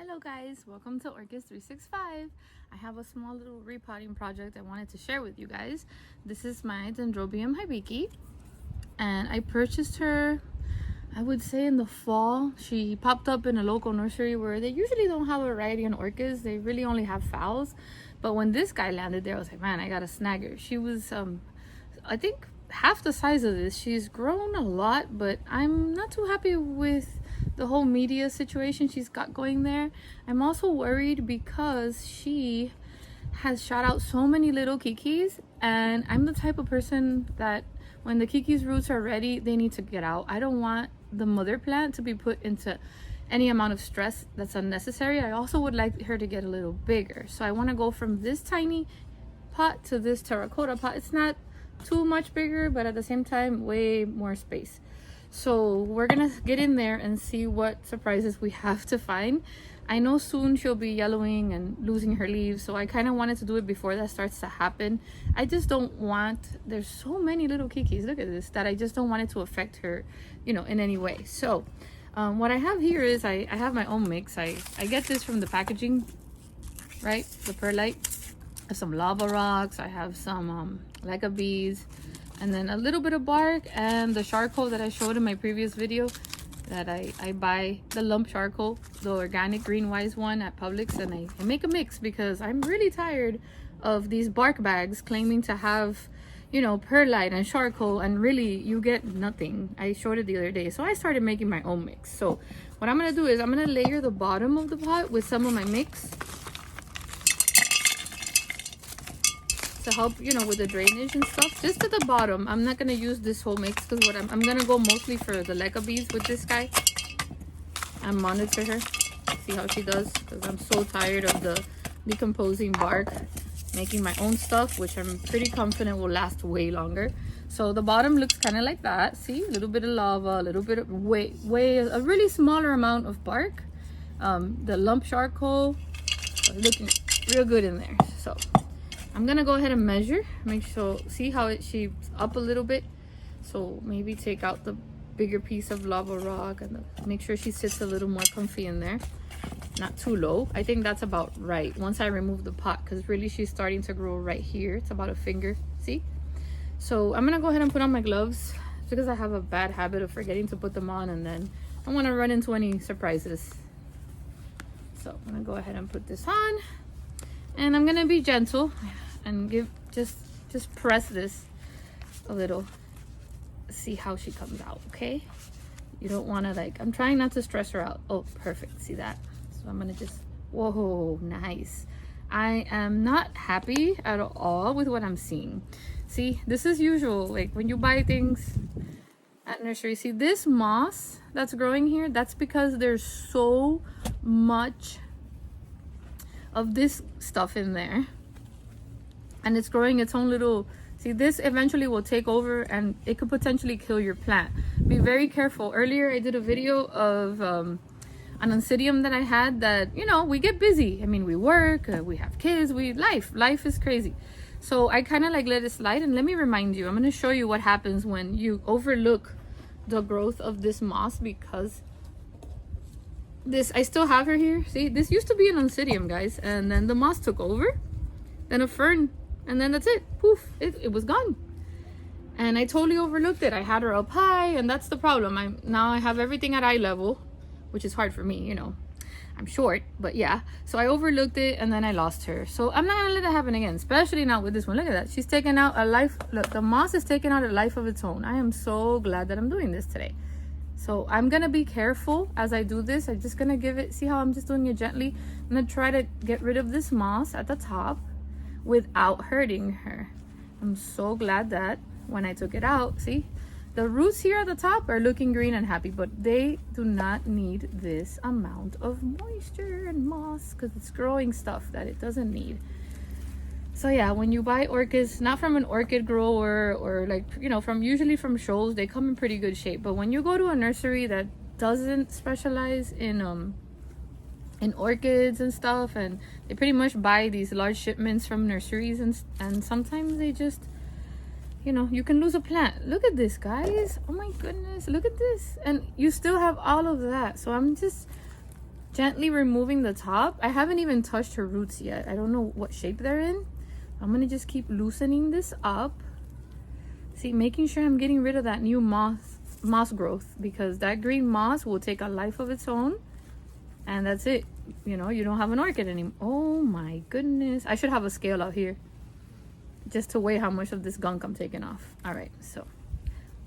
Hello guys, welcome to Orchids 365. I have a small little repotting project I wanted to share with you guys. This is my Dendrobium Hibiki, and I purchased her, I would say, in the fall. She popped up in a local nursery where they usually don't have a variety in orchids. They really only have phals. But when this guy landed there, I was like, man, I gotta snag her. She was I think half the size of this. She's grown a lot, but I'm not too happy with the whole media situation she's got going there. I'm also worried because she has shot out so many little keikis, and I'm the type of person that when the keikis roots are ready, they need to get out. I don't want the mother plant to be put into any amount of stress that's unnecessary. I also would like her to get a little bigger, so I want to go from this tiny pot to this terracotta pot. It's not too much bigger, but at the same time way more space. So we're gonna get in there and see what surprises we have to find. I know soon she'll be yellowing and losing her leaves, so I kind of wanted to do it before that starts to happen. I just don't want, there's so many little keikis, look at this, that I just don't want it to affect her, you know, in any way. So what I have here is I have my own mix. I get this from the packaging, right? The perlite. I have some lava rocks, I have some leca beads, and then a little bit of bark, and the charcoal that I showed in my previous video that I buy the lump charcoal, the organic green wise one at Publix, and I make a mix because I'm really tired of these bark bags claiming to have, you know, perlite and charcoal, and really you get nothing. I showed it the other day, so I started making my own mix. So what I'm gonna do is I'm gonna layer the bottom of the pot with some of my mix to help, you know, with the drainage and stuff, just at the bottom. I'm not gonna use this whole mix because what I'm gonna go mostly for the leca beads with this guy and monitor her, see how she does, because I'm so tired of the decomposing bark. Making my own stuff, which I'm pretty confident will last way longer. So the bottom looks kind of like that. See, a little bit of lava, a little bit of a really smaller amount of bark. The lump charcoal looking real good in there. So I'm gonna go ahead and measure, make sure, see how she's up a little bit. So maybe take out the bigger piece of lava rock and make sure she sits a little more comfy in there, not too low. I think that's about right once I remove the pot, because really she's starting to grow right here. It's about a finger, see? So I'm gonna go ahead and put on my gloves because I have a bad habit of forgetting to put them on, and then I don't want to run into any surprises. So I'm gonna go ahead and put this on, and I'm gonna be gentle and give just press this a little, see how she comes out. Okay, you don't want to, like, I'm trying not to stress her out. Oh, perfect, see that? So I'm gonna just, whoa, nice. I am not happy at all with what I'm seeing. See, this is usual, like when you buy things at nursery. See this moss that's growing here? That's because there's so much of this stuff in there, and it's growing its own little, see, this eventually will take over and it could potentially kill your plant. Be very careful. Earlier I did a video of an oncidium that I had that, you know, we get busy. I mean, we work, we have kids, life is crazy. So I kind of like let it slide. And let me remind you, I'm going to show you what happens when you overlook the growth of this moss, because this, I still have her here. See, this used to be an oncidium, guys, and then the moss took over, then a fern, and then that's it. Poof, it was gone. And I totally overlooked it. I had her up high, and that's the problem. Now I have everything at eye level, which is hard for me, you know. I'm short, but yeah. So I overlooked it, and then I lost her. So I'm not gonna let that happen again, especially not with this one. Look at that. She's taken out a life. Look, the moss is taking out a life of its own. I am so glad that I'm doing this today. So I'm gonna be careful as I do this. I'm just gonna give it, see how I'm just doing it gently. I'm gonna try to get rid of this moss at the top without hurting her. I'm so glad that when I took it out, see, the roots here at the top are looking green and happy, but they do not need this amount of moisture and moss because it's growing stuff that it doesn't need. So yeah, when you buy orchids, not from an orchid grower or, like, you know, usually from shows, they come in pretty good shape. But when you go to a nursery that doesn't specialize in orchids and stuff, and they pretty much buy these large shipments from nurseries, and sometimes they just, you know, you can lose a plant. Look at this, guys. Oh my goodness, look at this. And you still have all of that. So I'm just Gently removing the top. I haven't even touched her roots yet. I don't know what shape they're in. I'm gonna just keep loosening this up. See, making sure I'm getting rid of that new moss growth, because that green moss will take a life of its own, and that's it. You know, you don't have an orchid anymore. Oh my goodness. I should have a scale out here just to weigh how much of this gunk I'm taking off. All right, so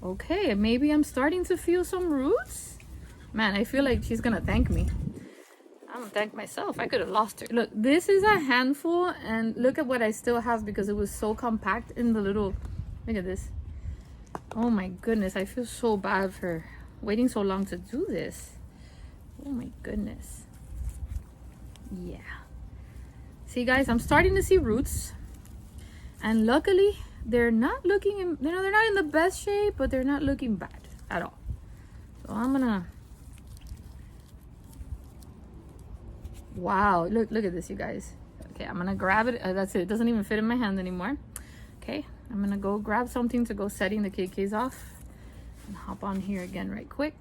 okay, maybe I'm starting to feel some roots. Man, I feel like she's gonna thank me. I'm gonna thank myself. I could have lost her. Look, this is a handful, and look at what I still have because it was so compact in the little, look at this. Oh my goodness, I feel so bad for waiting so long to do this. Oh my goodness. Yeah. See guys, I'm starting to see roots, and luckily they're not looking in, you know, they're not in the best shape, but they're not looking bad at all. So I'm gonna, wow, look at this, you guys. Okay, I'm gonna grab it. That's it. It doesn't even fit in my hand anymore. Okay, I'm gonna go grab something to go setting the keikis off and hop on here again right quick.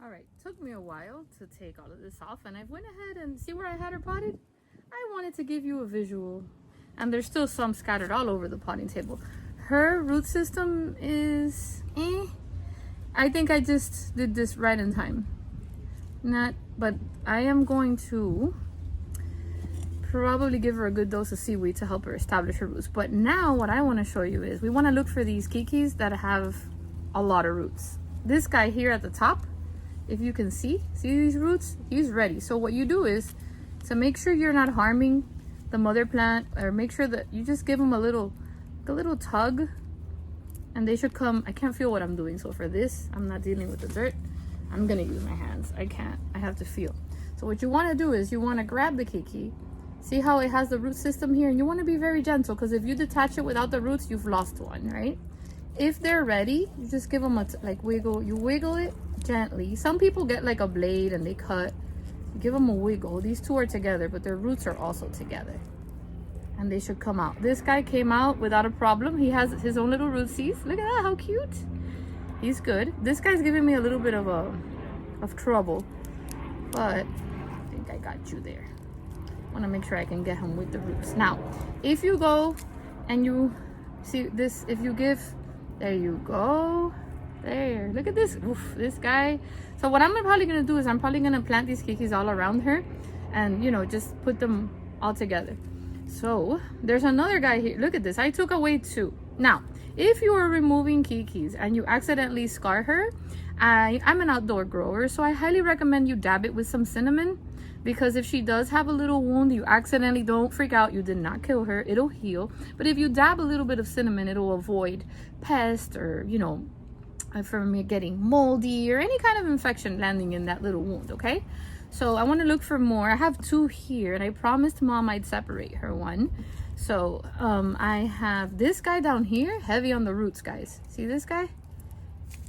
All right, took me a while to take all of this off, and I went ahead and see where I had her potted. I wanted to give you a visual, and there's still some scattered all over the potting table. Her root system is I think I just did this right in time. But I am going to probably give her a good dose of seaweed to help her establish her roots. But now what I want to show you is we want to look for these keikis that have a lot of roots. This guy here at the top, if you can see these roots, he's ready. So what you do is, to make sure you're not harming the mother plant, or make sure that you just give them a little tug, and they should come. I can't feel what I'm doing, so for this I'm not dealing with the dirt. I'm gonna use my hands. I have to feel. So what you want to do is you want to grab the keiki. See how it has the root system here, and you want to be very gentle, because if you detach it without the roots, you've lost one, right? If they're ready, you just give them a wiggle. You wiggle it gently. Some people get like a blade and they cut. You give them a wiggle. These two are together, but their roots are also together, and they should come out. This guy came out without a problem. He has his own little rootsies. Look at that, how cute. He's good. This guy's giving me a little bit of trouble, but I think I got you there. I want to make sure I can get him with the roots. Now, if you go and you see this, if you give, there you go. There, look at this. Oof, this guy. So what I'm probably going to do is I'm probably going to plant these keikis all around her, and, you know, just put them all together. So there's another guy here. Look at this. I took away two. Now, if you are removing keikis and you accidentally scar her, I'm an outdoor grower, so I highly recommend you dab it with some cinnamon, because if she does have a little wound, you accidentally, don't freak out, you did not kill her, it'll heal. But if you dab a little bit of cinnamon, it'll avoid pests, or, you know, from it getting moldy or any kind of infection landing in that little wound. Okay, so I want to look for more. I have two here, and I promised mom I'd separate her one. So I have this guy down here, heavy on the roots, guys. See this guy?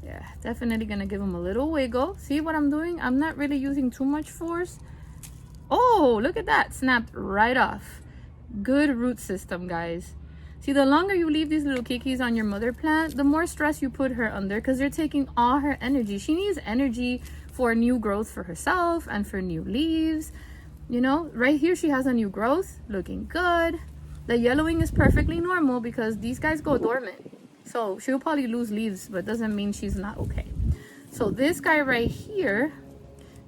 Yeah, definitely gonna give him a little wiggle. See what I'm doing? I'm not really using too much force. Oh, look at that, snapped right off. Good root system, guys. See, the longer you leave these little keikis on your mother plant, the more stress you put her under, because they're taking all her energy. She needs energy for new growth for herself and for new leaves. You know, right here she has a new growth, looking good. The yellowing is perfectly normal because these guys go dormant. So she'll probably lose leaves, but doesn't mean she's not okay. So this guy right here,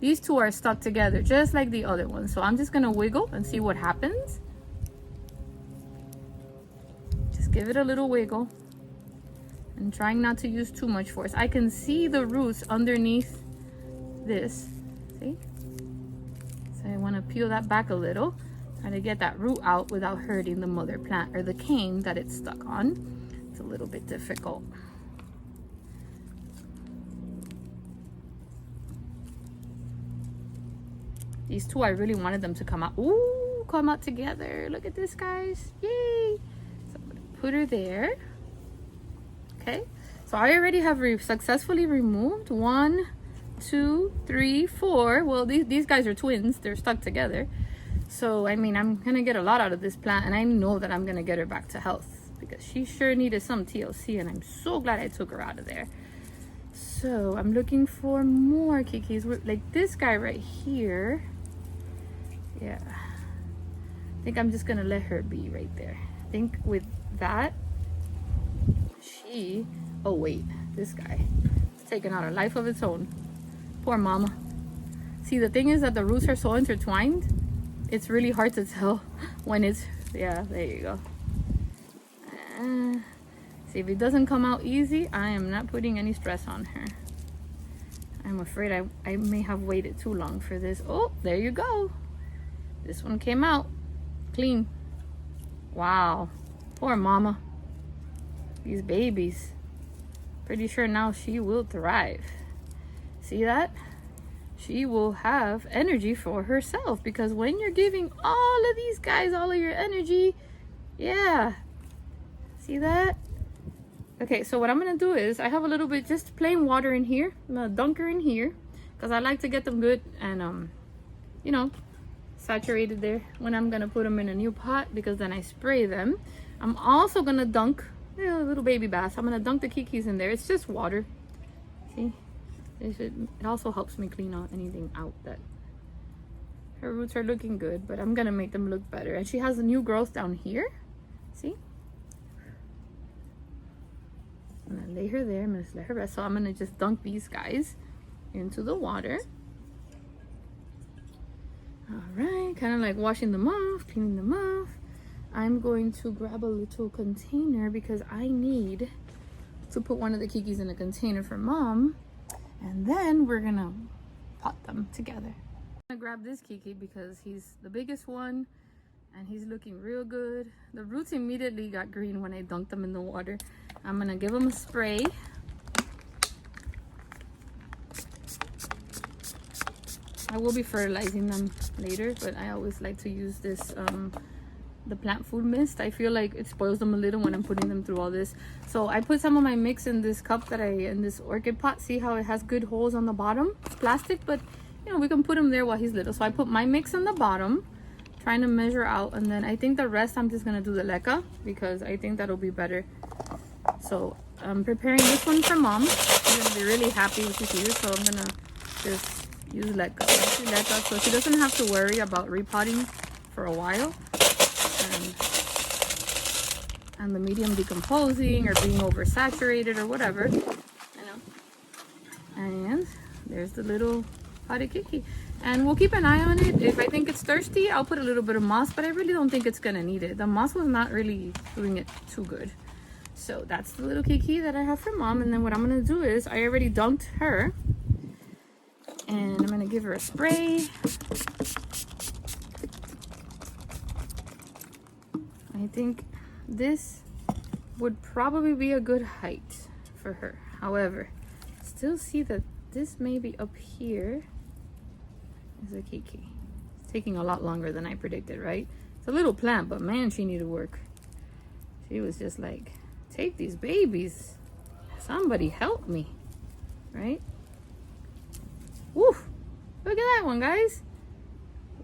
these two are stuck together just like the other one. So I'm just gonna wiggle and see what happens. Just give it a little wiggle and trying not to use too much force. I can see the roots underneath this, see? So I wanna peel that back a little, try to get that root out without hurting the mother plant or the cane that it's stuck on. It's a little bit difficult. These two, I really wanted them to come out. Ooh, come out together. Look at this, guys. Yay! So I'm gonna put her there. Okay. So I already have successfully removed 1, 2, 3, 4. Well, these guys are twins. They're stuck together. So, I mean, I'm gonna get a lot out of this plant, and I know that I'm gonna get her back to health, because she sure needed some TLC, and I'm so glad I took her out of there. So I'm looking for more keikis. Like this guy right here. Yeah. I think I'm just gonna let her be right there. I think with that, oh wait, this guy, it's taking out a life of its own. Poor mama. See, the thing is that the roots are so intertwined, it's really hard to tell when it's, yeah, there you go. See, if it doesn't come out easy, I am not putting any stress on her. I'm afraid I may have waited too long for this. Oh, there you go. This one came out clean. Wow, poor mama. These babies. Pretty sure now she will thrive. See that? She will have energy for herself, because when you're giving all of these guys all of your energy, yeah. See that? Okay, so what I'm gonna do is I have a little bit just plain water in here. I'm gonna dunk her in here because I like to get them good and you know, saturated there when I'm gonna put them in a new pot, because then I spray them. I'm also gonna dunk a little baby bath. I'm gonna dunk the keikis in there. It's just water. See, it also helps me clean out anything out. That her roots are looking good, but I'm gonna make them look better. And she has a new growth down here. See, I'm gonna lay her there. I'm gonna just let her rest. So I'm gonna just dunk these guys into the water. All right, kind of like washing them off, cleaning them off. I'm going to grab a little container because I need to put one of the keikis in a container for mom, and then we're gonna pot them together. I'm gonna grab this keiki because he's the biggest one and he's looking real good. The roots immediately got green when I dunked them in the water. I'm gonna give him a spray. I will be fertilizing them later, but I always like to use this the plant food mist. I feel like it spoils them a little when I'm putting them through all this. So I put some of my mix in this cup that in this orchid pot. See how it has good holes on the bottom? It's plastic, but you know, we can put him there while he's little. So I put my mix on the bottom, trying to measure out, and then I think the rest I'm just gonna do the leca because I think that'll be better. So I'm preparing this one for mom. She's gonna be really happy with this here, so I'm gonna just use leca so she doesn't have to worry about repotting for a while and the medium decomposing or being oversaturated or whatever, you know. And there's the little potted keiki, and we'll keep an eye on it. If I think it's thirsty, I'll put a little bit of moss, but I really don't think it's gonna need it. The moss was not really doing it too good. So that's the little keiki that I have for mom. And then what I'm gonna do is I already dunked her, and I'm gonna give her a spray. I think this would probably be a good height for her. However, still see that this may be up here is a keiki. It's taking a lot longer than I predicted, right? It's a little plant, but man, she needed work. She was just like, take these babies. Somebody help me, right? Woo! Look at that one, guys.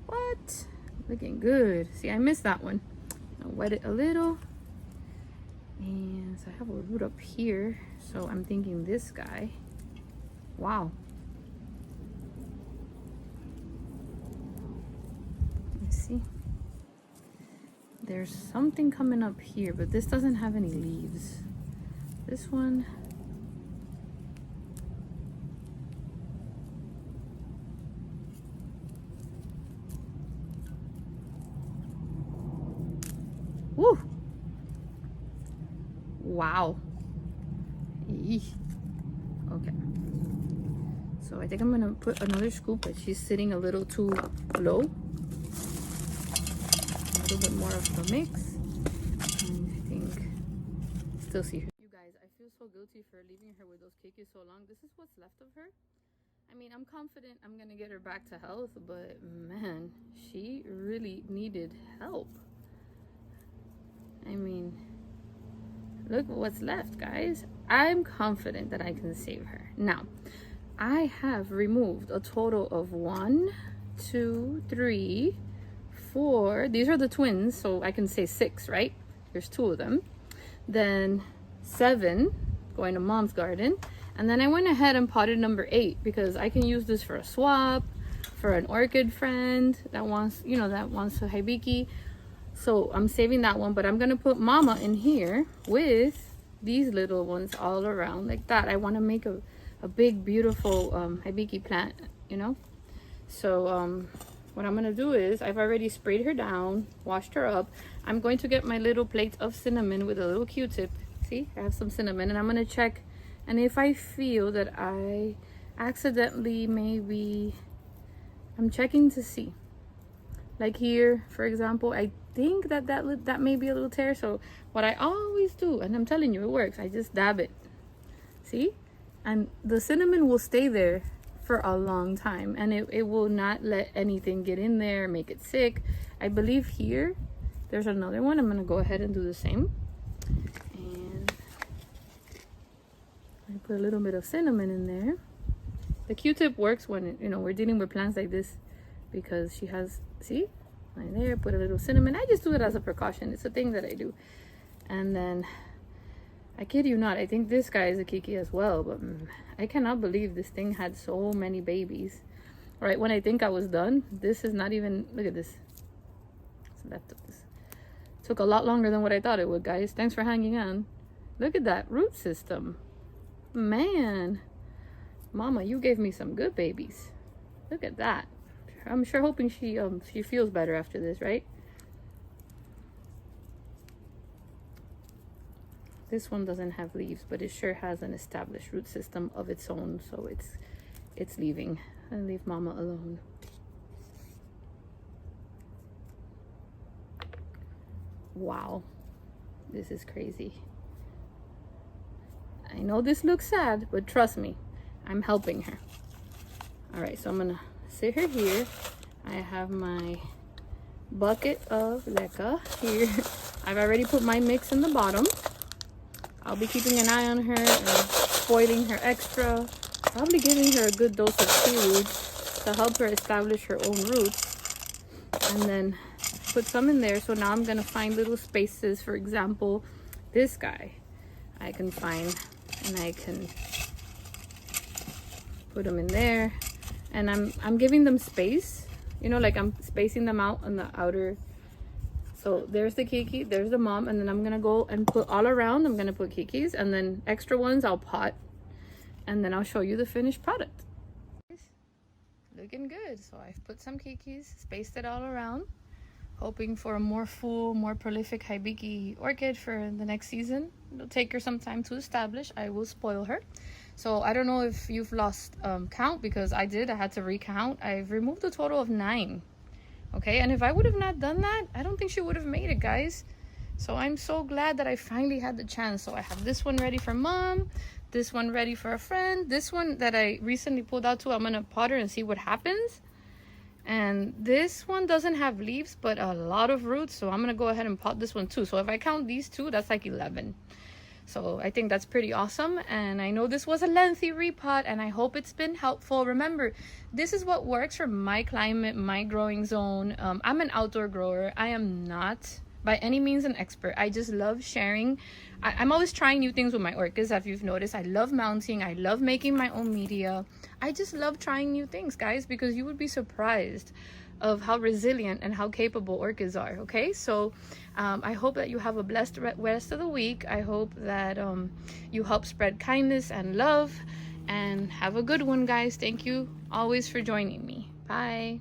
What? Looking good. See, I missed that one. I'll wet it a little. And so I have a root up here. So I'm thinking this guy. Wow. Let's see. There's something coming up here, but this doesn't have any leaves. This one. Woo! Wow. Eesh. Okay. So I think I'm gonna put another scoop, but she's sitting a little too low. A little bit more of the mix. And I think still see her. You guys, I feel so guilty for leaving her with those keikis so long. This is what's left of her. I mean, I'm confident I'm gonna get her back to health, but man, she really needed help. I mean, look what's left, guys. I'm confident that I can save her. Now, I have removed a total of 1, 2, 3, 4. These are the twins, so I can say 6, right? There's 2 of them. Then 7 going to mom's garden. And then I went ahead and potted number 8 because I can use this for a swap, for an orchid friend that wants, you know, that wants a Hibiki. So I'm saving that one, but I'm gonna put Mama in here with these little ones all around like that. I want to make a big beautiful Hibiki plant, you know. So what I'm gonna do is, I've already sprayed her down, washed her up. I'm going to get my little plate of cinnamon with a little Q-tip. See, I have some cinnamon, and I'm gonna check, and if I feel that I accidentally, maybe I'm checking to see, like here for example, I think that may be a little tear. So what I always do, and I'm telling you it works, I just dab it, see, and the cinnamon will stay there for a long time, and it will not let anything get in there, make it sick. I believe here there's another one. I'm gonna go ahead and do the same, and I put a little bit of cinnamon in there. The Q-tip works when, you know, we're dealing with plants like this, because she has, see, right there, put a little cinnamon. I just do it as a precaution. It's a thing that I do. And then, I kid you not, I think this guy is a Keiki as well, but I cannot believe this thing had so many babies. Right when I think I was done, this is not even, look at this. What's left of this? Took a lot longer than what I thought it would, guys. Thanks for hanging on. Look at that root system. Man. Mama, you gave me some good babies. Look at that. I'm sure hoping she feels better after this, right? This one doesn't have leaves, but it sure has an established root system of its own, so it's leaving. And leave Mama alone. Wow, this is crazy. I know this looks sad, but trust me, I'm helping her. All right, so I'm gonna sit her here. I have my bucket of leca here. I've already put my mix in the bottom. I'll be keeping an eye on her and spoiling her extra. Probably giving her a good dose of seaweed to help her establish her own roots. And then put some in there. So now I'm gonna find little spaces. For example, this guy I can find, and I can put them in there. And I'm giving them space, you know, like I'm spacing them out on the outer. So there's the Keiki, there's the mom, and then I'm gonna go and put all around. I'm gonna put Keikis, and then extra ones I'll pot, and then I'll show you the finished product. Looking good. So I've put some Keikis, spaced it all around, hoping for a more full, more prolific Hibiki orchid for the next season. It'll take her some time to establish. I will spoil her. So I don't know if you've lost count, because I did. I had to recount. I've removed a total of 9. Okay, and if I would have not done that, I don't think she would have made it, guys. So I'm so glad that I finally had the chance. So I have this one ready for mom, this one ready for a friend, this one that I recently pulled out to, I'm gonna pot her and see what happens. And this one doesn't have leaves, but a lot of roots, so I'm gonna go ahead and pot this one too. So if I count these two, that's like 11. So I think that's pretty awesome. And I know this was a lengthy repot, and I hope it's been helpful. Remember, this is what works for my climate, my growing zone. I'm an outdoor grower. I am not by any means an expert. I just love sharing. I'm always trying new things with my orchids. If you've noticed, I love mounting. I love making my own media. I just love trying new things, guys, because you would be surprised of how resilient and how capable orchids are. Okay, so I hope that you have a blessed rest of the week. I hope that you help spread kindness and love, and have a good one, guys. Thank you always for joining me. Bye.